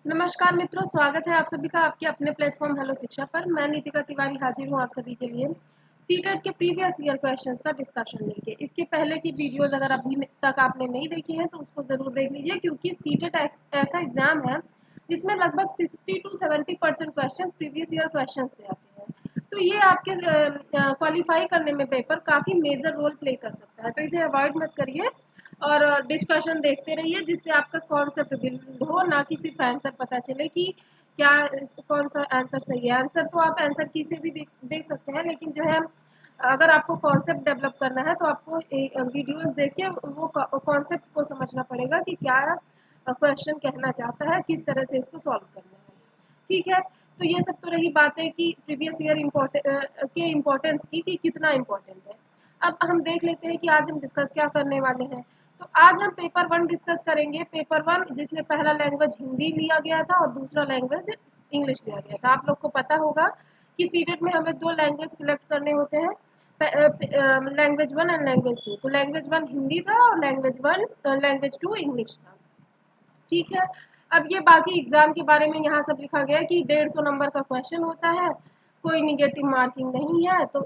नमस्कार मित्रों, स्वागत है आप सभी का आपके अपने प्लेटफॉर्म हेलो शिक्षा पर। मैं नीतिका तिवारी हाजिर हूँ आप सभी के लिए सीटेट के प्रीवियस ईयर क्वेश्चंस का डिस्कशन लेके। इसके पहले की वीडियोस अगर अभी तक आपने नहीं देखी हैं तो उसको ज़रूर देख लीजिए, क्योंकि सीटेट ऐसा एग्जाम है जिसमें लगभग 60 to 70% question previous year question से आते हैं। तो ये आपके क्वालिफाई करने में पेपर काफ़ी मेजर रोल प्ले कर सकता है, तो इसे अवॉइड मत करिए और डिस्कशन देखते रहिए, जिससे आपका कॉन्सेप्ट बिल्ड हो, ना कि सिर्फ आंसर पता चले कि क्या कौन सा आंसर सही है। आंसर तो आप आंसर की से भी देख सकते हैं, लेकिन जो है अगर आपको कॉन्सेप्ट डेवलप करना है तो आपको वीडियोस देख के वो कॉन्सेप्ट को समझना पड़ेगा कि क्या क्वेश्चन कहना चाहता है, किस तरह से इसको सॉल्व करना है। ठीक है, तो ये सब तो रही बातें कि प्रीवियस ईयर के इम्पोर्टेंस की कि कितना इम्पोर्टेंट है। अब हम देख लेते हैं कि आज हम डिस्कस क्या करने वाले हैं। तो आज हम पेपर वन डिस्कस करेंगे। पेपर वन जिसमें पहला लैंग्वेज हिंदी लिया गया था और दूसरा लैंग्वेज इंग्लिश लिया गया था। आप लोग को पता होगा कि सीटेट में हमें दो लैंग्वेज सिलेक्ट करने होते हैं, language one and language two. तो लैंग्वेज वन हिंदी था और लैंग्वेज टू इंग्लिश था। ठीक है, अब ये बाकी एग्जाम के बारे में यहाँ सब लिखा गया है कि 150 नंबर का क्वेश्चन होता है, कोई निगेटिव मार्किंग नहीं है। तो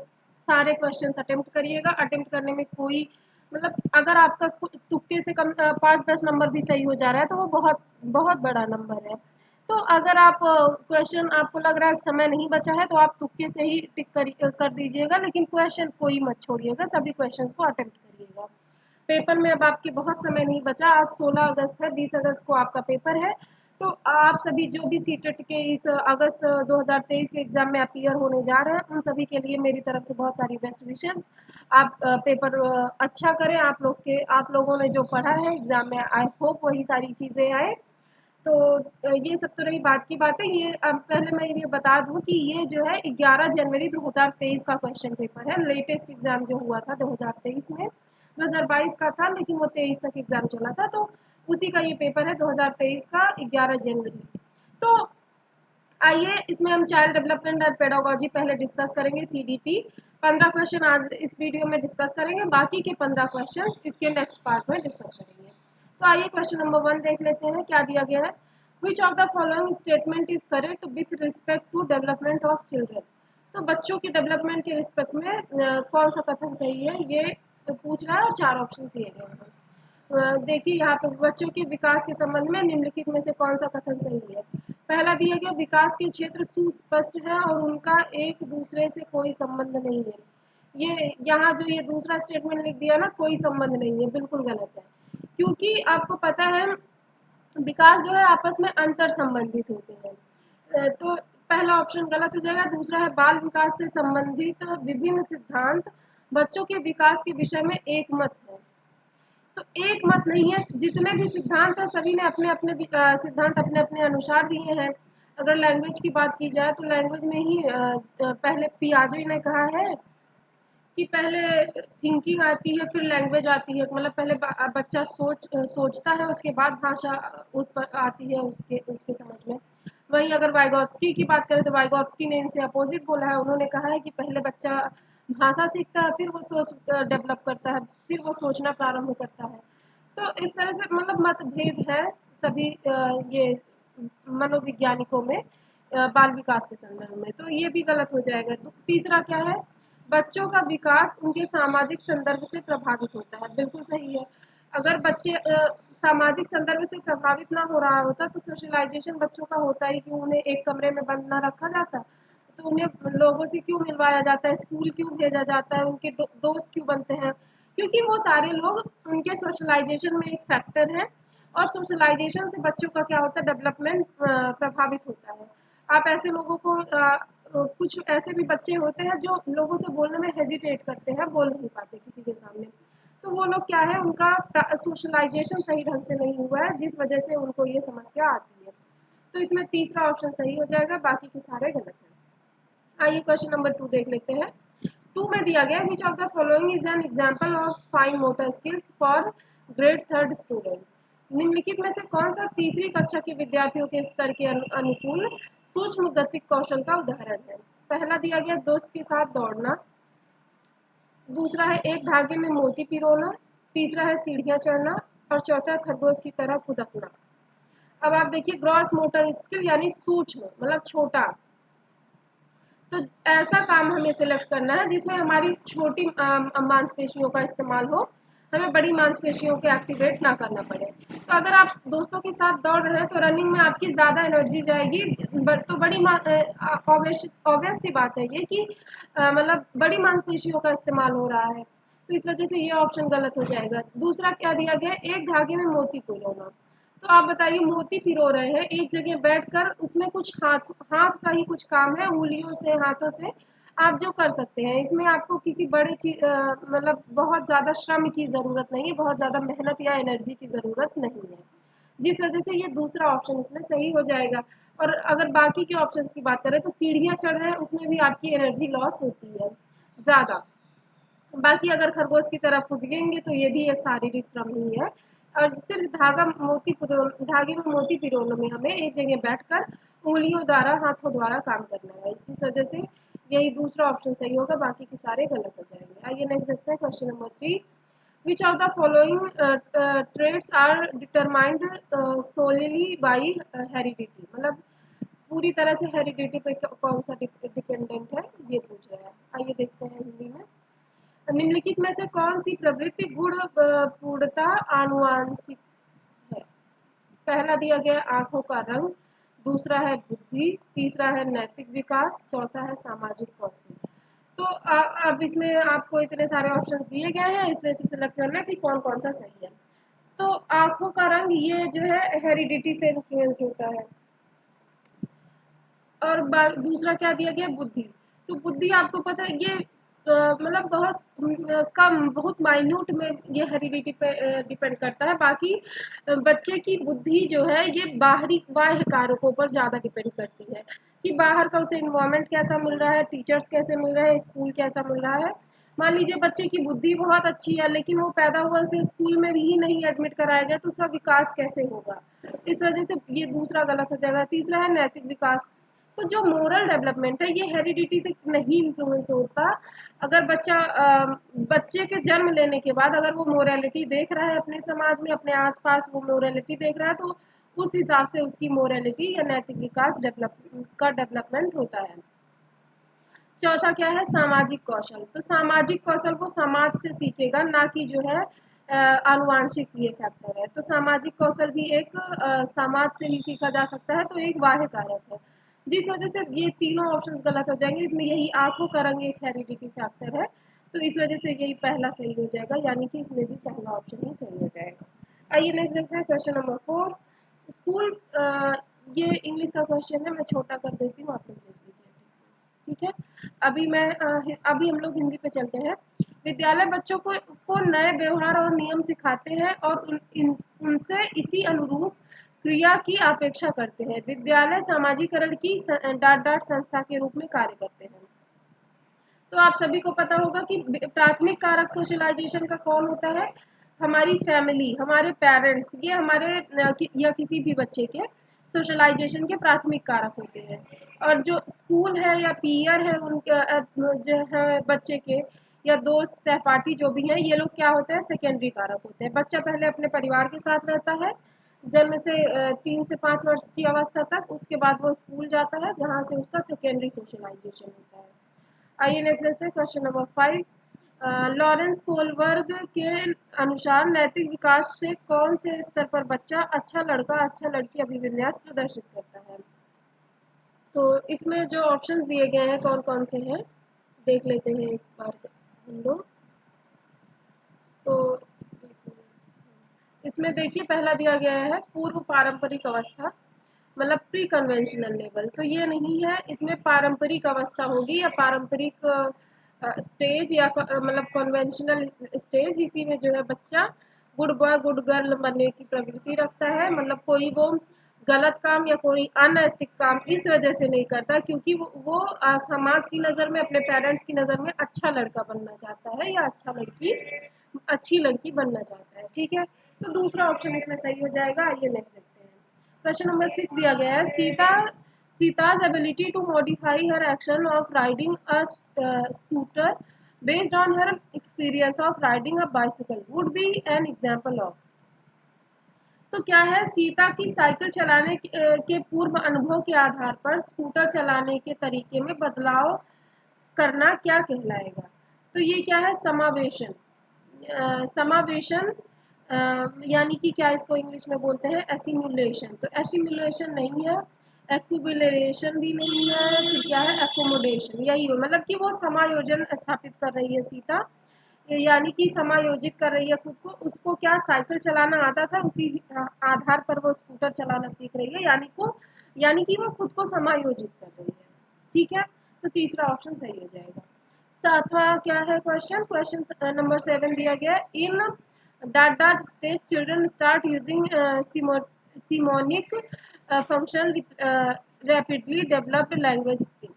सारे क्वेश्चन अटेम्प्ट करिएगा। अटेम्प्ट करने में कोई मतलब अगर आपका तुक्के से कम 5-10 नंबर भी सही हो जा रहा है तो वो बहुत बहुत बड़ा नंबर है। तो अगर आप क्वेश्चन आपको लग रहा है समय नहीं बचा है तो आप तुक्के से ही टिक कर दीजिएगा, लेकिन क्वेश्चन कोई मत छोड़िएगा, सभी क्वेश्चन को अटेम्प्ट करिएगा। पेपर में अब आपके बहुत समय नहीं बचा। आज 16 अगस्त है, 20 अगस्त को आपका पेपर है। तो आप सभी जो भी सीटेट के इस अगस्त 2023 के एग्जाम में अपीयर होने जा रहे हैं, उन सभी के लिए मेरी तरफ से बहुत सारी बेस्ट विशेस। आप पेपर अच्छा करें। आप लोगों ने जो पढ़ा है एग्जाम में, आई होप वही सारी चीज़ें आए। तो ये सब तो रही बात की बात है। ये अब पहले मैं ये बता दूं कि ये जो है 11 जनवरी 2023 का क्वेश्चन पेपर है। लेटेस्ट एग्जाम जो हुआ था 2023 में, 2022 का था लेकिन वो 23 तक एग्जाम चला था, तो उसी का ये पेपर है 2023 का 11 जनवरी। तो आइए इसमें हम चाइल्ड डेवलपमेंट एंड पेडागोजी पहले डिस्कस करेंगे। सीडीपी 15 क्वेश्चन आज इस वीडियो में डिस्कस करेंगे, बाकी के 15 क्वेश्चन इसके नेक्स्ट पार्ट में डिस्कस करेंगे। तो आइए क्वेश्चन नंबर 1 देख लेते हैं क्या दिया गया है। Which of the following statement is correct with respect to development of children. तो बच्चों के डेवलपमेंट के रिस्पेक्ट में कौन सा कथन सही है, ये पूछ रहा है और 4 ऑप्शन दिए गए हैं। देखिए यहाँ पे बच्चों के विकास के संबंध में निम्नलिखित में से कौन सा कथन सही है। पहला दिया गया, विकास के क्षेत्र सुस्पष्ट है और उनका एक दूसरे से कोई संबंध नहीं है। ये यहाँ जो ये दूसरा स्टेटमेंट लिख दिया ना, कोई संबंध नहीं है, बिल्कुल गलत है। क्योंकि आपको पता है विकास जो है आपस में अंतर संबंधित होते हैं। तो पहला ऑप्शन गलत हो जाएगा। दूसरा है, बाल विकास से संबंधित विभिन्न सिद्धांत बच्चों के विकास के विषय में एक मत है। तो एक मत नहीं है, जितने भी सिद्धांत हैं सभी ने अपने अपने सिद्धांत अपने अपने अनुसार दिए हैं। अगर लैंग्वेज की बात की जाए तो लैंग्वेज में ही पहले पियाजे ने कहा है कि पहले थिंकिंग आती है फिर लैंग्वेज आती है। मतलब पहले बच्चा सोचता है, उसके बाद भाषा आती है उसके उसके समझ में। वहीं अगर वाइगॉत्स्की की बात करें तो वाइगॉत्स्की ने इनसे अपोजिट बोला है। उन्होंने कहा है कि पहले बच्चा भाषा सीखता है, फिर वो सोच डेवलप करता है, फिर वो सोचना प्रारंभ करता है। तो इस तरह से मतलब मतभेद है सभी ये मनोवैज्ञानिकों में बाल विकास के संदर्भ में। तो ये भी गलत हो जाएगा। तो तीसरा क्या है, बच्चों का विकास उनके सामाजिक संदर्भ से प्रभावित होता है। बिल्कुल सही है। अगर बच्चे सामाजिक संदर्भ से प्रभावित ना हो रहा होता तो सोशलाइजेशन बच्चों का होता ही क्यों, उन्हें एक कमरे में बंद ना रखा जाता, तो उन्हें लोगों से क्यों मिलवाया जाता है, स्कूल क्यों भेजा जाता है, उनके दोस्त क्यों बनते हैं। क्योंकि वो सारे लोग उनके सोशलाइजेशन में एक फैक्टर है, और सोशलाइजेशन से बच्चों का क्या होता है, डेवलपमेंट प्रभावित होता है। आप ऐसे लोगों को कुछ ऐसे भी बच्चे होते हैं जो लोगों से बोलने में हेजिटेट करते हैं, बोल नहीं पाते किसी के सामने। तो वो लोग क्या है, उनका सोशलाइजेशन सही ढंग से नहीं हुआ है, जिस वजह से उनको ये समस्या आती है। तो इसमें तीसरा ऑप्शन सही हो जाएगा, बाकी के सारे गलत हैं। आइए क्वेश्चन नंबर 2 देख लेते हैं। 2 में दिया गया, विच of the following is an example of fine motor skills for grade third student. निम्नलिखित में से कौन सा तीसरी कक्षा के विद्यार्थियों के स्तर के अनुकूल सूक्ष्म गतिक कौशल का उदाहरण है। पहला दिया गया, दोस्त के साथ दौड़ना। दूसरा है, एक धागे में मोती पिरोना। तीसरा है, सीढ़ियां चढ़ना। और चौथा, खरगोश की तरह फुदकना। अब आप देखिए ग्रॉस मोटर स्किल यानी सूक्ष्म मतलब छोटा, तो ऐसा काम हमें सिलेक्ट करना है जिसमें हमारी छोटी मांसपेशियों का इस्तेमाल हो, हमें बड़ी मांसपेशियों को एक्टिवेट ना करना पड़े। तो अगर आप दोस्तों के साथ दौड़ रहे हैं तो रनिंग में आपकी ज़्यादा एनर्जी जाएगी, तो बड़ी ऑब्वियस सी बात है ये कि मतलब बड़ी मांसपेशियों का इस्तेमाल हो रहा है, तो इस वजह से ये ऑप्शन गलत हो जाएगा। दूसरा क्या दिया गया है, एक धागे में मोती पिरोना। तो आप बताइए मोती पिरो रहे हैं एक जगह बैठकर, उसमें कुछ हाथ हाथ का ही कुछ काम है, उंगलियों से हाथों से आप जो कर सकते हैं, इसमें आपको किसी बड़ी चीज मतलब बहुत ज़्यादा श्रम की ज़रूरत नहीं है, बहुत ज़्यादा मेहनत या एनर्जी की ज़रूरत नहीं है, जिस वजह से ये दूसरा ऑप्शन इसमें सही हो जाएगा। और अगर बाकी के ऑप्शंस की बात करें तो सीढ़ियाँ चढ़ रहे हैं उसमें भी आपकी एनर्जी लॉस होती है ज़्यादा। बाकी अगर खरगोश की तरफ कूदेंगे तो ये भी एक शारीरिक श्रम ही है। और सिर्फ धागे में मोती पिरोने में हमें एक जगह बैठकर उंगलियों द्वारा हाथों द्वारा काम करना है, जिस वजह से यही दूसरा ऑप्शन सही होगा, बाकी के सारे गलत हो जाएंगे। आइए नेक्स्ट देखते हैं question number 3। Which of the following traits are determined solely by heredity, मतलब पूरी तरह से हेरिडिटी पे कौन सा डिपेंडेंट है ये पूछ रहा है। आइए देखते हैं हिंदी में। निम्नलिखित में से कौन सी प्रवृत्ति गुण पूर्णता आनुवांशिक है? पहला दिया गया आंखों का रंग, दूसरा है बुद्धि, तीसरा है नैतिक विकास, चौथा है सामाजिक कौशल। तो अब इसमें आपको इतने सारे ऑप्शंस दिए गए हैं, इसमें से सिलेक्ट करना है कि कौन कौन सा सही है। तो आंखों का रंग ये जो है हेरिडिटी से इन्फ्लुएंस होता है। और दूसरा क्या दिया गया बुद्धि, तो बुद्धि आपको पता है ये मतलब बहुत कम बहुत माइन्यूट में ये हेरिडिटी पे डिपेंड करता है। बाकी बच्चे की बुद्धि जो है ये बाहरी बाह्य कारकों पर ज़्यादा डिपेंड करती है कि बाहर का उसे इन्वायरमेंट कैसा मिल रहा है, टीचर्स कैसे मिल रहे हैं, स्कूल कैसा मिल रहा है। मान लीजिए बच्चे की बुद्धि बहुत अच्छी है लेकिन वो पैदा हुआ उसे स्कूल में भी नहीं एडमिट कराया गया तो उसका विकास कैसे होगा, इस वजह से ये दूसरा गलत हो जाएगा। तीसरा है नैतिक विकास, तो जो मोरल डेवलपमेंट है ये हेरिडिटी से नहीं इन्फ्लुएंस होता। अगर बच्चे के जन्म लेने के बाद अगर वो मोरालिटी देख रहा है अपने समाज में, अपने आसपास वो मोरालिटी देख रहा है, तो उस हिसाब से उसकी मोरालिटी या नैतिक विकास डेवलपमेंट होता है। चौथा क्या है सामाजिक कौशल, तो सामाजिक कौशल को समाज से सीखेगा, ना कि जो है आनुवांशिक ये फैक्टर है। तो सामाजिक कौशल भी एक समाज से ही सीखा जा सकता है, तो एक बाह्य कारक है, जिस वजह से ये तीनों ऑप्शंस गलत हो जाएंगे। इसमें यही आंखों का रंग एक हेरिडिटी फैक्टर है, तो इस वजह से यही पहला सही हो जाएगा, यानी कि इसमें भी पहला ऑप्शन ही सही हो जाएगा। आइए नेक्स्ट देखते हैं क्वेश्चन नंबर 4। स्कूल ये इंग्लिश का क्वेश्चन है, मैं छोटा कर देती हूँ, आप लोग देख लीजिए ठीक है। अभी हम लोग हिंदी पे चलते हैं। विद्यालय बच्चों को नए व्यवहार और नियम सिखाते हैं और उनसे इसी अनुरूप क्रिया की अपेक्षा करते हैं। विद्यालय सामाजिकरण की डाट डाट संस्था के रूप में कार्य करते हैं। तो आप सभी को पता होगा कि प्राथमिक कारक सोशलाइजेशन का कौन होता है, हमारी फैमिली, हमारे पेरेंट्स, ये हमारे या किसी भी बच्चे के सोशलाइजेशन के प्राथमिक कारक होते हैं। और जो स्कूल है या पीयर है उनके जो है बच्चे के, या दोस्त सहपाठी जो भी हैं, ये लोग क्या होते हैं सेकेंडरी कारक होते हैं। बच्चा पहले अपने परिवार के साथ रहता है जन्म से 3 से 5 वर्ष की अवस्था तक, उसके बाद वो स्कूल जाता है जहाँ से उसका सेकेंडरी सोशलाइजेशन होता है। आइए नेक्स्ट देखते हैं क्वेश्चन नंबर 5। लॉरेंस कोलबर्ग के अनुसार नैतिक विकास से कौन से स्तर पर बच्चा अच्छा लड़का अच्छा लड़की अभिविन्यास प्रदर्शित करता है? तो इसमें जो ऑप्शंस दिए गए हैं कौन कौन से हैं देख लेते हैं एक बार हम लोग। तो इसमें देखिए पहला दिया गया है पूर्व पारंपरिक अवस्था, मतलब प्री कन्वेंशनल लेवल, तो ये नहीं है, इसमें पारंपरिक अवस्था होगी या पारंपरिक स्टेज या मतलब कन्वेंशनल स्टेज। इसी में जो है बच्चा गुड बॉय गुड गर्ल बनने की प्रवृत्ति रखता है, मतलब कोई वो गलत काम या कोई अनैतिक काम इस वजह से नहीं करता क्योंकि वो समाज की नज़र में, अपने पेरेंट्स की नज़र में अच्छा लड़का बनना चाहता है या अच्छी लड़की बनना चाहता है, ठीक है। तो दूसरा ऑप्शन इसमें सही हो जाएगा। आइए नेक्स्ट देखते हैं। क्वेश्चन नंबर 6 दिया गया है सीता's ability to modify her action of riding a scooter based on her experience of riding a bicycle would be an example of। तो क्या है, सीता की साइकिल चलाने के पूर्व अनुभव के आधार पर स्कूटर चलाने के तरीके में बदलाव करना क्या कहलाएगा? तो ये क्या है, समावेशन। समावेशन यानी कि क्या इसको इंग्लिश में बोलते हैं, एसिमुलेशन। तो एसिमुलेशन नहीं है, एक्यूबिलेशन भी नहीं है, फिर क्या है, एकोमोडेशन। यही है, मतलब कि वो समायोजन स्थापित कर रही है सीता, यानी कि समायोजित कर रही है खुद को। उसको क्या साइकिल चलाना आता था, उसी आधार पर वो स्कूटर चलाना सीख रही है, यानी कि वो खुद को समायोजित कर रही है। ठीक है, तो तीसरा ऑप्शन सही हो जाएगा। सातवां क्या है क्वेश्चन, क्वेश्चन नंबर 7 दिया गया है, in dot dot stage children start using semiotic function rapidly developed language skill.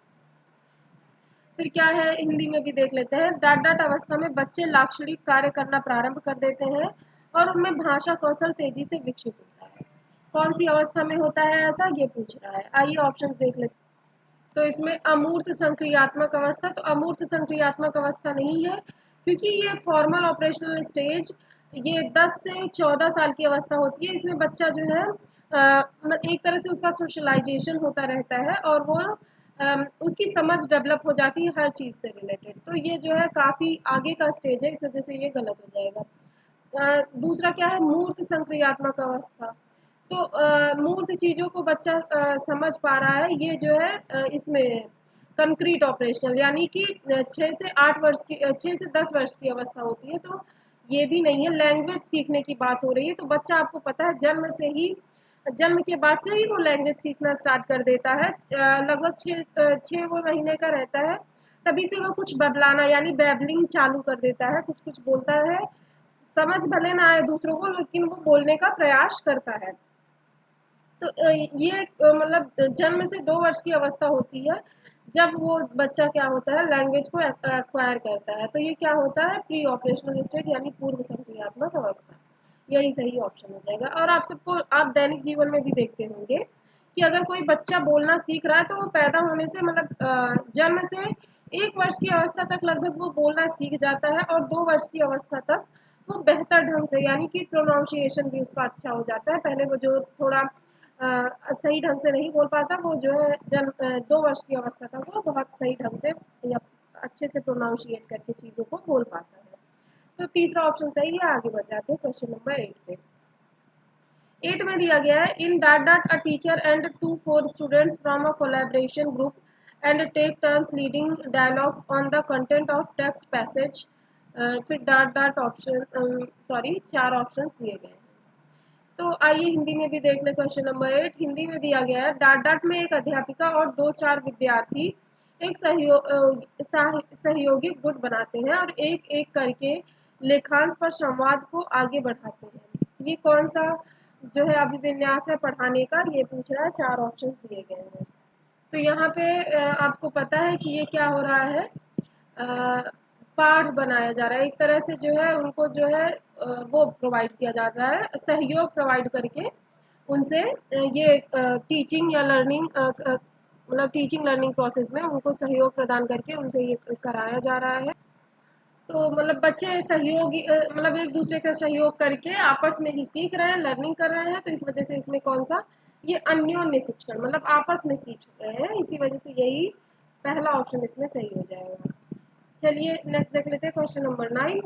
फिर क्या है, हिंदी में भी देख लेते हैं, डाट डाट अवस्था में बच्चे लाक्षणिक कार्य करना प्रारंभ कर देते हैं और उनमें भाषा कौशल तेजी से विकसित होता है। कौन सी अवस्था में होता है ऐसा, ये पूछ रहा है। आइए ऑप्शन देख लेते हैं। तो इसमें अमूर्त संक्रियात्मक अवस्था, तो अमूर्त संक्रियात्मक अवस्था नहीं है, क्योंकि ये फॉर्मल ऑपरेशनल स्टेज ये 10 से 14 साल की अवस्था होती है। इसमें बच्चा जो है एक तरह से उसका सोशलाइजेशन होता रहता है और वो उसकी समझ डेवलप हो जाती है हर चीज़ से रिलेटेड। तो ये जो है काफ़ी आगे का स्टेज है, इस वजह से ये गलत हो जाएगा। दूसरा क्या है, मूर्त संक्रियात्मक अवस्था। तो मूर्त चीज़ों को बच्चा समझ पा रहा है, ये जो है इसमें कंक्रीट ऑपरेशनल, यानी कि 6 से 10 वर्ष की अवस्था होती है। तो ये भी नहीं है, लैंग्वेज सीखने की बात हो रही है। तो बच्चा, आपको पता है, जन्म के बाद से ही वो लैंग्वेज सीखना स्टार्ट कर देता है। लगभग 6 वो महीने का रहता है, तभी से वो कुछ बदलाना यानी बैबलिंग चालू कर देता है, कुछ कुछ बोलता है। समझ भले ना आए दूसरों को, लेकिन वो बोलने का प्रयास करता है। तो ये मतलब जन्म से 2 वर्ष की अवस्था होती है, जब वो बच्चा क्या होता है, लैंग्वेज को एक्वायर करता है। तो ये क्या होता है, प्री ऑपरेशनल स्टेज यानी पूर्व संक्रियात्मक अवस्था। यही सही ऑप्शन हो जाएगा। और आप दैनिक जीवन में भी देखते होंगे कि अगर कोई बच्चा बोलना सीख रहा है, तो वो पैदा होने से मतलब जन्म से 1 वर्ष की अवस्था तक लगभग वो बोलना सीख जाता है, और 2 वर्ष की अवस्था तक वो बेहतर ढंग से, यानी कि प्रोनाउंसिएशन भी उसका अच्छा हो जाता है। पहले वो जो थोड़ा सही ढंग से नहीं बोल पाता, वो जो है 2 वर्ष की अवस्था तक वो बहुत सही ढंग से या अच्छे से प्रोनाउंशिएट करके चीज़ों को बोल पाता है। तो तीसरा ऑप्शन सही है। आगे बढ़ जाते हैं क्वेश्चन नंबर 8 पे। 8 में दिया गया है, in dot dot a teacher and 2 4 students from a collaboration group and take turns leading dialogues on the content of text passage. फिर dot dot option, sorry, 4 option दिए गए हैं। तो आइए हिंदी में भी देख ले क्वेश्चन नंबर 8। हिंदी में दिया गया है, डाट डाट में एक अध्यापिका और 2 4 विद्यार्थी एक सहयोगी गुट बनाते हैं और एक एक करके लेखांश पर संवाद को आगे बढ़ाते हैं। ये कौन सा जो है अभिविन्यास है पढ़ाने का, ये पूछ रहा है। 4 ऑप्शन दिए गए हैं। तो यहाँ पे आपको पता है कि ये क्या हो रहा है, पाठ बनाया जा रहा है। एक तरह से जो है उनको जो है वो प्रोवाइड किया जा रहा है, सहयोग प्रोवाइड करके उनसे ये टीचिंग या लर्निंग मतलब टीचिंग लर्निंग प्रोसेस में उनको सहयोग प्रदान करके उनसे ये कराया जा रहा है। तो मतलब बच्चे मतलब एक दूसरे का सहयोग करके आपस में ही सीख रहे हैं, लर्निंग कर रहे हैं। तो इस वजह से इसमें कौन सा, ये अन्योन्य शिक्षण, मतलब आपस में सीख रहे हैं, इसी वजह से यही पहला ऑप्शन इसमें सही हो जाएगा। चलिए नेक्स्ट देख लेते हैं क्वेश्चन नंबर 9।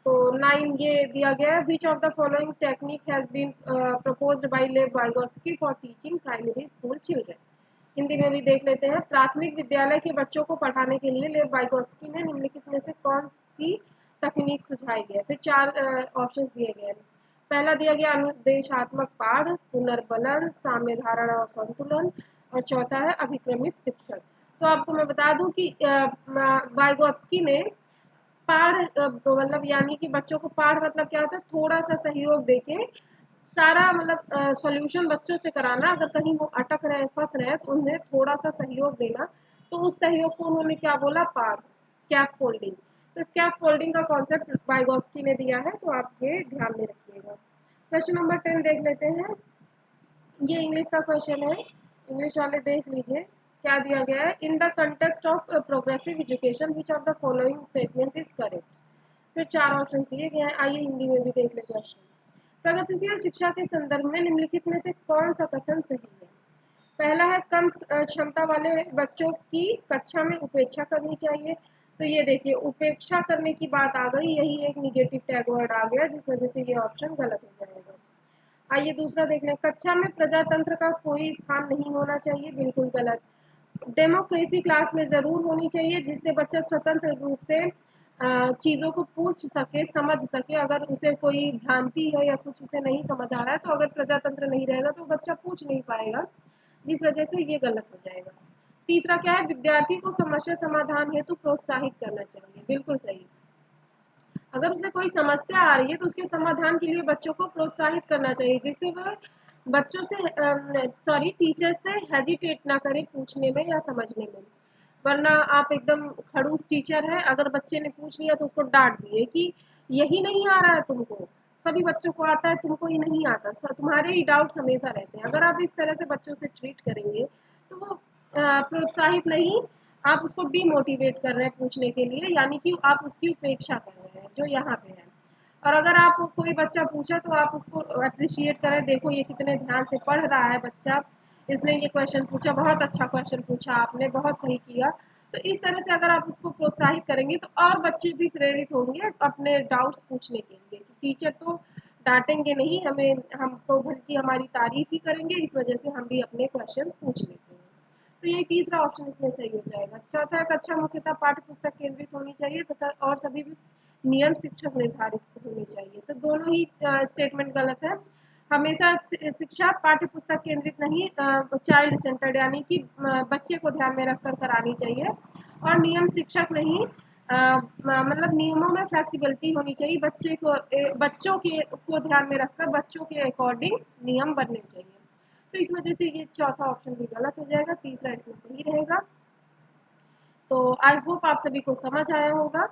तो 9 ये दिया गया है, which of the following technique has been proposed by Lev Vygotsky for teaching primary school children. Hindi में भी देख लेते हैं, प्राथमिक विद्यालय के बच्चों को पढ़ाने के लिए लेव वाइगोत्स्की ने निम्नलिखित में से कौन सी तकनीक सुझाई है। फिर 4 ऑप्शंस दिए गए हैं। पहला दिया गया अनुदेशात्मक पाठ, पुनर्बलन, साम्य धारणा और संतुलन, और चौथा है अभिक्रमित शिक्षण। तो आपको मैं बता दूं कि वाइगोत्स्की ने पाढ़ मतलब यानी कि बच्चों को पाढ़ मतलब क्या होता है, थोड़ा सा सहयोग देके सारा मतलब सॉल्यूशन बच्चों से कराना। अगर कहीं वो अटक रहे, फंस रहे, तो उन्हें थोड़ा सा सहयोग देना। तो उस सहयोग को उन्होंने क्या बोला, पाढ़, स्कैप फोल्डिंग। तो स्कैप फोल्डिंग का कॉन्सेप्ट वाइगोत्स्की ने दिया है, तो आप ये ध्यान में रखिएगा। क्वेश्चन नंबर 10 देख लेते हैं। ये इंग्लिश का क्वेश्चन है, इंग्लिश वाले देख लीजिए। क्या दिया गया है, in the context of progressive education which of the following statement is correct. फिर 4 ऑप्शन दिए गए हैं। आइए हिंदी में भी देख ले क्वेश्चन। प्रगतिशील शिक्षा के संदर्भ में निम्नलिखित में से कौन सा कथन सही है? पहला है कम क्षमता वाले बच्चों की कक्षा में उपेक्षा करनी चाहिए। तो ये देखिए उपेक्षा करने की बात आ गई, यही एक निगेटिव टैग वर्ड आ गया, जिस वजह से ये ऑप्शन गलत हो जाएगा। आइए दूसरा देख लें, कक्षा में प्रजातंत्र का कोई स्थान नहीं होना चाहिए, बिल्कुल गलत। डेमोक्रेसी क्लास में ज़रूर होनी चाहिए, जिससे बच्चा स्वतंत्र रूप से चीज़ों को पूछ सके, समझ सके। अगर उसे कोई भ्रांति है या कुछ उसे नहीं समझ आ रहा है, तो अगर प्रजातंत्र नहीं रहेगा तो बच्चा पूछ नहीं पाएगा, जिस वजह से ये गलत हो जाएगा। तीसरा क्या है, विद्यार्थी को समस्या समाधान हेतु प्रोत्साहित करना चाहिए, बिल्कुल सही। अगर उसे कोई समस्या आ रही है तो उसके समाधान के लिए बच्चों को प्रोत्साहित करना चाहिए, जिससे वह बच्चों से टीचर से हेजिटेट ना करें पूछने में या समझने में। वरना आप एकदम खड़ूस टीचर है, अगर बच्चे ने पूछ लिया तो उसको डांट दिए कि यही नहीं आ रहा है तुमको, सभी बच्चों को आता है, तुमको ही नहीं आता, तुम्हारे ही डाउट्स हमेशा रहते हैं। अगर आप इस तरह से बच्चों से ट्रीट करेंगे तो वो प्रोत्साहित नहीं, आप उसको डीमोटिवेट कर रहे हैं पूछने के लिए, यानी कि आप उसकी उपेक्षा कर रहे हैं, जो यहाँ पे है। और अगर आप कोई बच्चा पूछा तो आप उसको अप्रिशिएट करें, देखो ये कितने ध्यान से पढ़ रहा है बच्चा, इसने ये क्वेश्चन पूछा, बहुत अच्छा क्वेश्चन पूछा आपने, बहुत सही किया। तो इस तरह से अगर आप उसको प्रोत्साहित करेंगे तो और बच्चे भी प्रेरित होंगे अपने डाउट्स पूछने के लिए। टीचर तो डांटेंगे नहीं हमें, हमको बल्कि हमारी तारीफ ही करेंगे, इस वजह से हम भी अपने क्वेश्चन पूछ लेते हैं। तो ये तीसरा ऑप्शन इसमें सही हो जाएगा। चौथा, कक्षा मुख्यतः पाठ्य पुस्तक केंद्रित होनी चाहिए तथा और सभी भी नियम शिक्षक निर्धारित होने चाहिए। तो दोनों ही स्टेटमेंट गलत है। हमेशा शिक्षा पाठ्य पुस्तक केंद्रित नहीं, चाइल्ड सेंटर्ड यानी कि बच्चे को ध्यान में रखकर करानी चाहिए, और नियम शिक्षक नहीं, मतलब नियमों में फ्लेक्सिबिलिटी होनी चाहिए, बच्चों के को ध्यान में रखकर बच्चों के अकॉर्डिंग नियम बनने चाहिए। तो इस वजह से ये चौथा ऑप्शन भी गलत हो जाएगा, तीसरा इसमें सही रहेगा। तो आई होप आप सभी को समझ आया होगा।